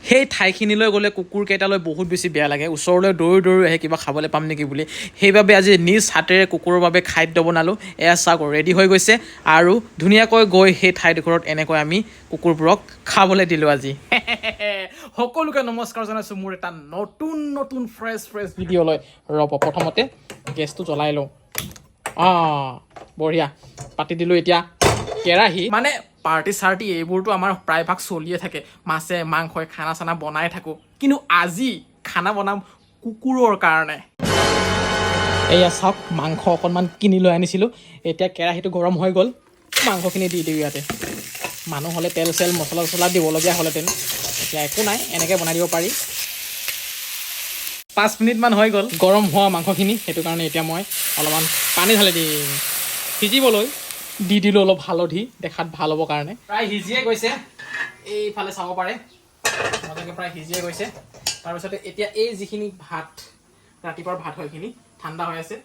সেই ঠাইখিনিলৈ গ'লে কুকুৰকেইটালৈ বহুত বেছি বেয়া লাগে, ওচৰলৈ দৌৰি দৌৰি আহে কিবা খাবলৈ পাম নেকি বুলি। সেইবাবে আজি নিজ হাতেৰে কুকুৰৰ বাবে খাদ্য বনালোঁ। এয়া চাওক ৰেডি হৈ গৈছে আৰু ধুনীয়াকৈ গৈ সেই ঠাইডোখৰত এনেকৈ আমি কুকুৰবোৰক খাবলৈ দিলোঁ আজি। সকলোকে নমস্কাৰ জনাইছোঁ মোৰ এটা নতুন ফ্ৰেছ ভিডিঅ'লৈ। ৰ'ব প্ৰথমতে গেছটো জ্বলাই লওঁ। বঢ়িয়া পাতি দিলোঁ। এতিয়া কেৰাহী মানে পাৰ্টি চাৰ্টি এইবোৰতো আমাৰ প্ৰায়ভাগ চলিয়ে থাকে, মাছে মাংসই খানা চানা বনাই থাকোঁ, কিন্তু আজি খানা বনাম কুকুৰৰ কাৰণে। এয়া চাওক মাংস অকণমান কিনি লৈ আনিছিলোঁ। এতিয়া কেৰাহীটো গৰম হৈ গ'ল, মাংসখিনি দি দিওঁ ইয়াতে। মানুহ হ'লে তেল চেল মছলা চছলা দিবলগীয়া হ'লহেঁতেন, এতিয়া একো নাই, এনেকৈ বনাই দিব পাৰি। 5 মিনিটমান হৈ গ'ল গৰম হোৱা মাংসখিনি, সেইটো কাৰণে এতিয়া মই অলপমান পানী ঢালি দিম সিজিবলৈ। দি দিলোঁ অলপ হালধি, দেখাত ভাল হ'বৰ কাৰণে। প্ৰায় সিজিয়ে গৈছে, এইফালে চাব পাৰে মজাকৈ প্ৰায় সিজিয়ে গৈছে। তাৰপিছতে এতিয়া এই যিখিনি ভাত, ৰাতিপুৱাৰ ভাত হয়, এইখিনি ঠাণ্ডা হৈ আছে।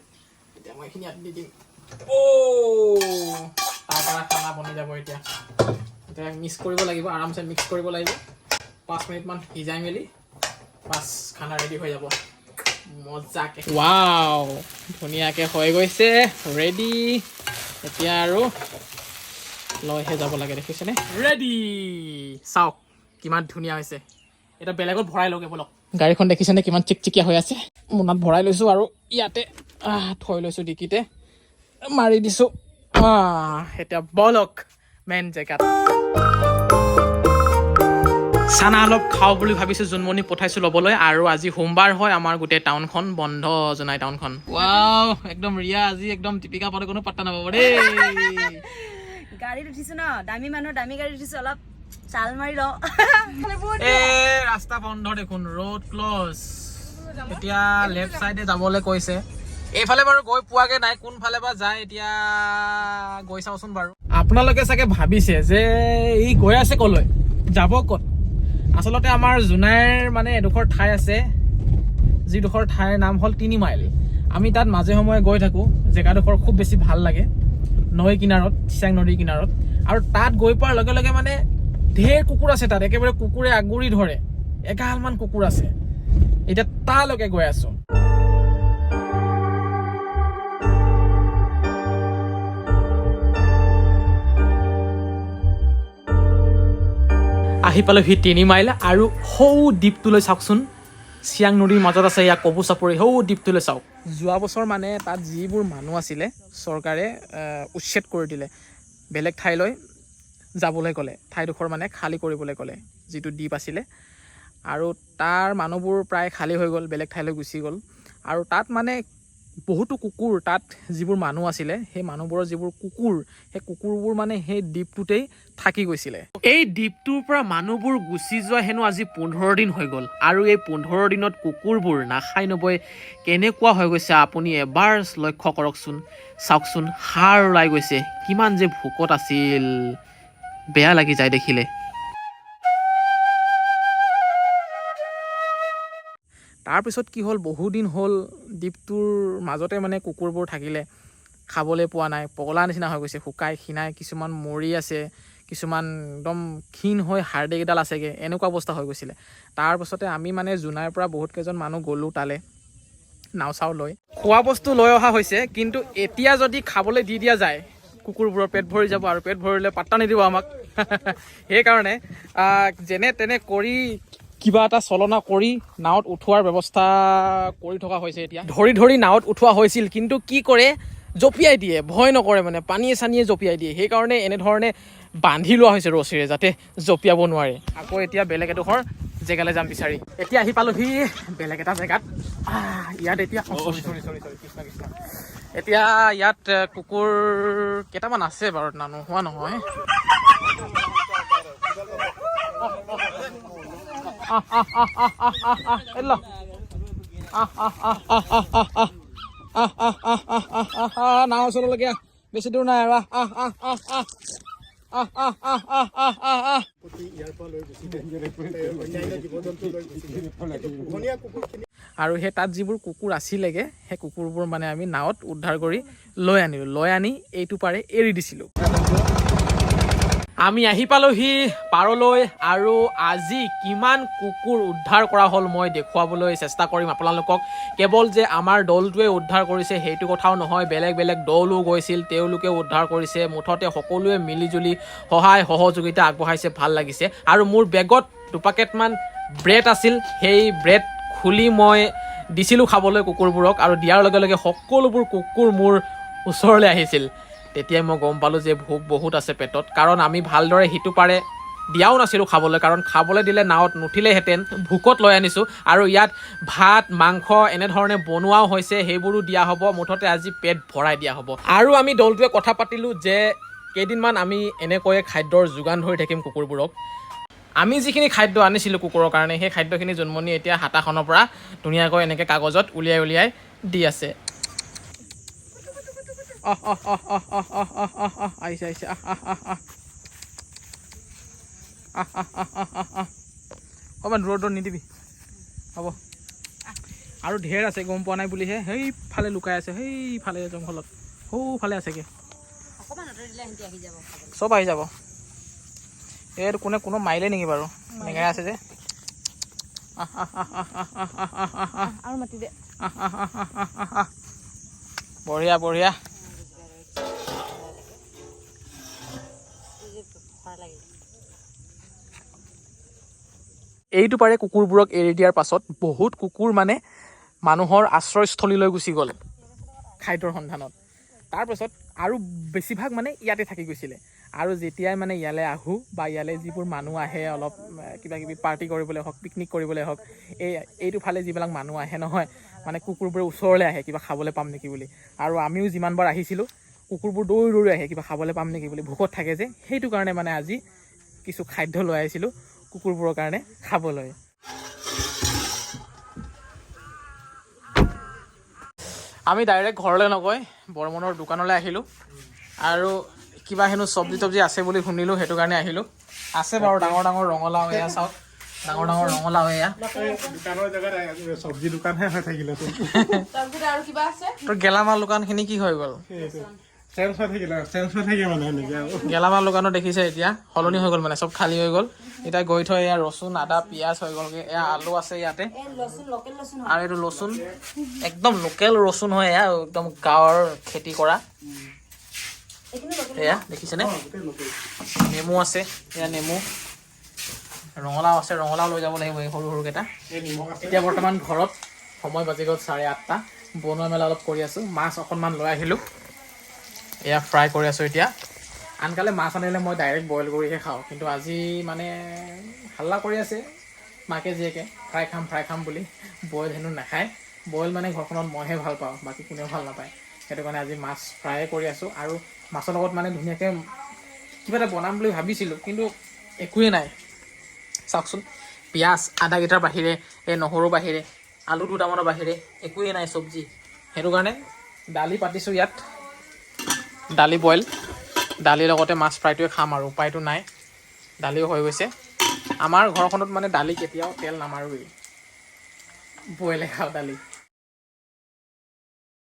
এতিয়া মই এইখিনি ইয়াত দি দিম। তাৰ পৰা খানা বনি যাব। এতিয়া মিক্স কৰিব লাগিব, আৰামছে মিক্স কৰিব লাগিব। 5 মিনিটমান সিজাই মেলি বাছ খানা ৰেডি হৈ যাব মজাকৈ। ৱাও ধুনীয়াকৈ হৈ গৈছে, ৰেডি। এতিয়া আৰু লৈহে যাব লাগে, দেখিছেনে? ৰেডি। চাওক কিমান ধুনীয়া হৈছে। এতিয়া বেলেগত ভৰাই লওঁগে বলক। গাড়ীখন দেখিছেনে কিমান চিকচিকীয়া হৈ আছে? মোনাত ভৰাই লৈছোঁ আৰু ইয়াতে থৈ লৈছোঁ, ডিকিতে মাৰি দিছোঁ। এতিয়া বলক মেইন জেগাত। চানা অলপ খাওঁ বুলি ভাবিছোঁ, জোনমণি পঠাইছোঁ ল'বলৈ। আৰু আজি সোমবাৰ হয়, আমাৰ গোটেই টাউনখন বন্ধ জনাই টাউনখন। ৱাও একদম ৰিয়া আজি একদম দীপিকা পাডুকনো পাত্তা নাপাব দেই। গাড়ীত উঠিছো ন, দামী মানুহ দামী গাড়ীত উঠিছো, অলপ চাল মাৰি লওঁ। ৰাস্তা বন্ধ দেখোন, ৰোড ক্লজ। এতিয়া লেফ্ট চাইডে যাবলৈ কৈছে। এইফালে বাৰু গৈ পোৱাগে নাই, কোনফালে বা যায় এতিয়া গৈ চাওঁচোন বাৰু। আপোনালোকে চাগে ভাবিছে যে ই গৈ আছে ক'লৈ, যাব ক'ত? আচলতে আমাৰ জোনাইৰ মানে এডোখৰ ঠাই আছে, যিডোখৰ ঠাইৰ নাম হ'ল 3 মাইল। আমি তাত মাজে সময়ে গৈ থাকোঁ। জেগাডোখৰ খুব বেছি ভাল লাগে, নৈ কিনাৰত, চিচাং নদীৰ কিনাৰত। আৰু তাত গৈ পোৱাৰ লগে লগে মানে ঢেৰ কুকুৰ আছে তাত, একেবাৰে কুকুৰে আগুৰি ধৰে, এগালমান কুকুৰ আছে। এতিয়া তালৈকে গৈ আছোঁ। আহি পালোহি 3 মাইল। আৰু সৌ দ্বীপটোলৈ চাওকচোন, চিয়াং নদীৰ মাজত আছে ইয়াক কবু চাপৰি। সৌ দ্বীপটোলৈ চাওক। যোৱা বছৰ মানে তাত যিবোৰ মানুহ আছিলে চৰকাৰে উচ্ছেদ কৰি দিলে, বেলেগ ঠাইলৈ যাবলৈ ক'লে, ঠাইডোখৰ মানে খালী কৰিবলৈ ক'লে, যিটো দ্বীপ আছিলে। আৰু তাৰ মানুহবোৰ প্ৰায় খালী হৈ গ'ল, বেলেগ ঠাইলৈ গুচি গ'ল। আৰু তাত মানে বহুতো কুকুৰ, তাত যিবোৰ মানুহ আছিলে সেই মানুহবোৰৰ যিবোৰ কুকুৰ, সেই কুকুৰবোৰ মানে সেই দ্বীপটোতেই থাকি গৈছিলে। এই দ্বীপটোৰ পৰা মানুহবোৰ গুচি যোৱা হেনো আজি 15 দিন হৈ গ'ল। আৰু এই 15 দিনত কুকুৰবোৰ নাখাই নবৈ কেনেকুৱা হৈ গৈছে আপুনি এবাৰ লক্ষ্য কৰকচোন। চাওকচোন, হাড় ওলাই গৈছে, কিমান যে ভোকত আছিল, বেয়া লাগি যায় দেখিলে। তাৰপিছত কি হ'ল, বহুদিন হ'ল দ্বীপটোৰ মাজতে মানে কুকুৰবোৰ থাকিলে, খাবলৈ পোৱা নাই, পগলা নিচিনা হৈ গৈছে, শুকাই ক্ষীণাই, কিছুমান মৰি আছে, কিছুমান একদম ক্ষীণ হৈ হাৰ্ডিকেইডাল আছেগৈ, এনেকুৱা অৱস্থা হৈ গৈছিলে। তাৰপাছতে আমি মানে জোনাইৰ পৰা বহুত কেইজন মানুহ গ'লোঁ তালৈ, নাও চাও লৈ। খোৱা বস্তু লৈ অহা হৈছে, কিন্তু এতিয়া যদি খাবলৈ দি দিয়া যায় কুকুৰবোৰৰ পেট ভৰি যাব, আৰু পেট ভৰিলে পাত্তা নিদিব আমাক। সেইকাৰণে যেনে তেনে কৰি কিবা এটা চলনা কৰি নাৱত উঠোৱাৰ ব্যৱস্থা কৰি থকা হৈছে। এতিয়া ধৰি ধৰি নাৱত উঠোৱা হৈছিল, কিন্তু কি কৰে, জঁপিয়াই দিয়ে, ভয় নকৰে মানে, পানীয়ে চানীয়ে জঁপিয়াই দিয়ে। সেইকাৰণে এনেধৰণে বান্ধি লোৱা হৈছে ৰছীৰে, যাতে জঁপিয়াব নোৱাৰে। আকৌ এতিয়া বেলেগ এডোখৰ জেগালৈ যাম বিচাৰি। এতিয়া আহি পালোহি বেলেগ এটা জেগাত। ইয়াত এতিয়া কৃষ্ণ এতিয়া ইয়াত কুকুৰ কেইটামান আছে বাৰু, নোহোৱা নহয়। নাও ওচৰলৈকে বেছি দূৰ নাই। আৰু সেই তাত যিবোৰ কুকুৰ আছিলেগে, সেই কুকুৰবোৰ মানে আমি নাৱত উদ্ধাৰ কৰি লৈ আনিলোঁ। লৈ আনি এইটো পাৰে এৰি দিছিলোঁ। আমি আহি পালোহি পাৰলৈ আৰু আজি কিমান কুকুৰ উদ্ধাৰ কৰা হ'ল মই দেখুৱাবলৈ চেষ্টা কৰিম আপোনালোকক। কেৱল যে আমাৰ দলটোৱে উদ্ধাৰ কৰিছে সেইটো কথাও নহয়, বেলেগ বেলেগ দলো গৈছিল, তেওঁলোকেও উদ্ধাৰ কৰিছে। মুঠতে সকলোৱে মিলিজুলি সহায় সহযোগিতা আগবঢ়াইছে, ভাল লাগিছে। আৰু মোৰ বেগত দুপাকেটমান ব্ৰেড আছিল, সেই ব্ৰেড খুলি মই দিছিলোঁ খাবলৈ কুকুৰবোৰক, আৰু দিয়াৰ লগে লগে সকলোবোৰ কুকুৰ মোৰ ওচৰলৈ আহিছিল। তেতিয়াই মই গম পালোঁ যে ভোক বহুত আছে পেটত, কাৰণ আমি ভালদৰে সিটো পাৰে দিয়াও নাছিলোঁ খাবলৈ, কাৰণ খাবলৈ দিলে নাৱত নুঠিলেহেঁতেন। ভোকত লৈ আনিছোঁ, আৰু ইয়াত ভাত মাংস এনেধৰণে বনোৱাও হৈছে, সেইবোৰো দিয়া হ'ব। মুঠতে আজি পেট ভৰাই দিয়া হ'ব। আৰু আমি দলটোৱে কথা পাতিলোঁ যে কেইদিনমান আমি এনেকৈয়ে খাদ্যৰ যোগান ধৰি থাকিম কুকুৰবোৰক। আমি যিখিনি খাদ্য আনিছিলোঁ কুকুৰৰ কাৰণে, সেই খাদ্যখিনি জন্মনি এতিয়া হাতাখনৰ পৰা ধুনীয়াকৈ এনেকৈ কাগজত উলিয়াই উলিয়াই দি আছে। আহিছে আহিছে, অকণমান দূৰত দূৰত নিদিবি, হ'ব। আৰু ঢেৰ আছে, গম পোৱা নাই বুলিহে। সেইফালে লুকাই আছে, সেইফালে জংঘলত সৌফালে আছেগৈ। চব আহি যাব। এইটো কোনো মাৰিলে নেকি বাৰু? এনেকৈ আছে যে। আৰু মাতি দে। বঢ়িয়া বঢ়িয়া। এইটো পাৰে কুকুৰবোৰক এৰি দিয়াৰ পাছত বহুত কুকুৰ মানে মানুহৰ আশ্ৰয়স্থলীলৈ গুচি গ'ল খাদ্যৰ সন্ধানত। তাৰপাছত আৰু বেছিভাগ মানে ইয়াতে থাকি গৈছিলে। আৰু যেতিয়াই মানে ইয়ালৈ আহোঁ, বা ইয়ালৈ যিবোৰ মানুহ আহে অলপ কিবা কিবি পাৰ্টি কৰিবলৈ হওক, পিকনিক কৰিবলৈ হওক, এইটো ফালে যিবিলাক মানুহ আহে নহয়, মানে কুকুৰবোৰে ওচৰলৈ আহে কিবা খাবলৈ পাম নেকি বুলি। আৰু আমিও যিমানবাৰ আহিছিলোঁ কুকুৰবোৰ দৌৰি দৌৰি আহে কিবা খাবলৈ পাম নেকি বুলি, ভোকত থাকে যে। সেইটো কাৰণে মানে আজি কিছু খাদ্য লৈ আহিছিলোঁ কুকুৰবোৰৰ কাৰণে খাবলৈ। আমি ডাইৰেক্ট ঘৰলৈ নগৈ বৰ্মনৰ দোকানলৈ আহিলোঁ, আৰু কিবা হেনো চব্জি তব্জি আছে বুলি শুনিলোঁ, সেইটো কাৰণে আহিলোঁ। আছে বাৰু ডাঙৰ ডাঙৰ ৰঙালাও, এয়া চাওক ডাঙৰ ডাঙৰ ৰঙালাও। এয়া দোকানৰ জেগাত চব্জি দোকানহে হৈ থাকিলে। তোৰ গেলামাল দোকানখিনি কি হৈ গ'ল? গেলামাল দোকানত দেখিছে এতিয়া সলনি হৈ গ'ল, মানে চব খালী হৈ গ'ল। এতিয়া গৈ থৈ এয়া ৰচুন আদা পিঁয়াজ হৈ গ'লগৈ। এয়া আলু আছে ইয়াতে, আৰু এইটো ৰচুন একদম লোকেল ৰচুন হয়, এয়া একদম গাঁৱৰ খেতি কৰা। এয়া দেখিছেনে? নেমু আছে, এয়া নেমু। ৰঙালাও আছে, ৰঙালাও লৈ যাব লাগিব এই সৰু সৰুকেইটা। এতিয়া বৰ্তমান ঘৰত সময় বাজি গ'ল 8:30। বনোৱা মেলা অলপ কৰি আছোঁ। মাছ অকণমান লৈ আহিলোঁ, এয়া ফ্ৰাই কৰি আছোঁ এতিয়া। আনকালে মাছ আনিলে মই ডাইৰেক্ট বইল কৰিহে খাওঁ, কিন্তু আজি মানে হাল্লা কৰি আছে মাকে জীয়েকে ফ্ৰাই খাম বুলি। বইল হেনো নাখায়, বইল মানে ঘৰখনত মইহে ভাল পাওঁ, বাকী কোনেও ভাল নাপায়। সেইটো কাৰণে আজি মাছ ফ্ৰাই কৰি আছোঁ। আৰু মাছৰ লগত মানে ধুনীয়াকৈ কিবা এটা বনাম বুলি ভাবিছিলোঁ, কিন্তু একোৱেই নাই। চাওকচোন, পিঁয়াজ আদাকেইটাৰ বাহিৰে, এই নহৰুৰ বাহিৰে, আলু দুটামানৰ বাহিৰে একোৱেই নাই চব্জি। সেইটো কাৰণে দালি পাতিছোঁ ইয়াত, দালি বইল, দালিৰ লগতে মাছ ফ্ৰাইটোৱে খাম আৰু উপায়টো নাই। দালিও হৈ গৈছে। আমাৰ ঘৰখনত মানে দালি কেতিয়াও তেল নামাৰোৱেই, বইলে খাওঁ দালি।